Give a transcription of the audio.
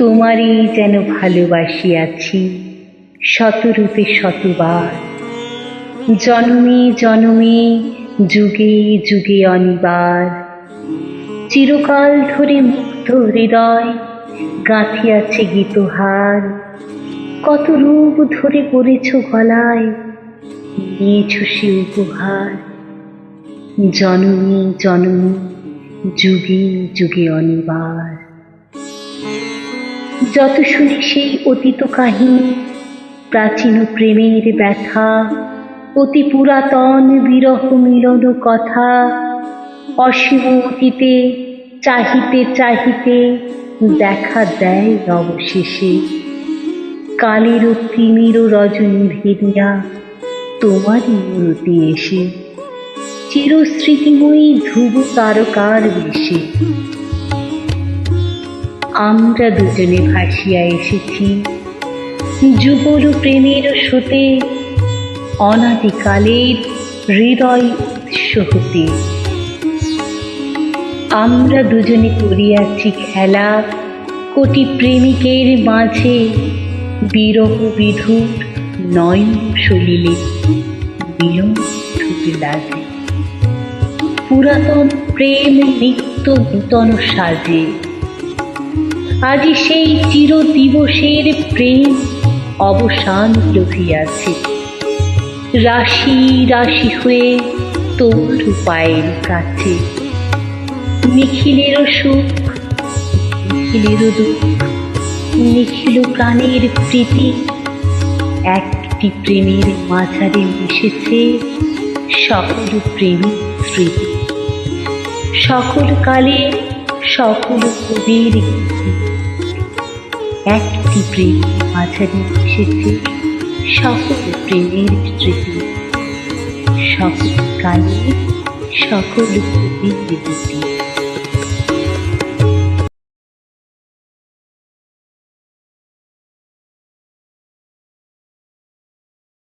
তোমারই যেন ভালোবাসিয়াছি শতরূপে শতবার, জনমে জনমে যুগে যুগে অনিবার। চিরকাল ধরে মুগ্ধ হৃদয় গাঁথিয়াছে গীতহার, কত রূপ ধরে পড়েছ গলায়, নিয়েছ সে উপহার। জনমে জনমে যুগে যুগে অনিবার। যত শুনি সেই অতীত কাহিনী, প্রাচীন প্রেমের ব্যথা, অতি পুরাতন বিরহ মিলন কথা, অসীম অতীতে চাহিতে চাহিতে দেখা দেয় অবশেষে। কালের তিমির রজনী ভেদিয়া তোমারই মূর্তি এসে, চিরস্মৃতিময়ী ধ্রুব তারকার বেশে। আমরা দুজনে ভাসিয়া এসেছি যুগল প্রেমের স্রোতে, অনাদিকালের হৃদয় উৎস হতে। আমরা দুজনে করিয়াছি খেলা কোটি প্রেমিকের মাঝে, বিরহ বিধুর নয়ন সলিলে মিলন ছুটে লাগে। পুরাতন প্রেম নিত্য নূতন সাজে, আজি সেই চির দিবসের প্রেম অবসান লভিয়াছে। রাশি রাশি হয়ে তোমার পায়ের কাছে, নিখিলের সুখ নিখিলের দুঃখ, নিখিল প্রাণের প্রীতি, একটি প্রেমের মাঝারে মিশেছে সকল প্রেমের স্মৃতি। সকল কালে সকল কবির গীতি, একটি প্রেমের মাঝারে মিশেছে সকল প্রেমের স্মৃতি। সকল কালে সকল কবির গীতি।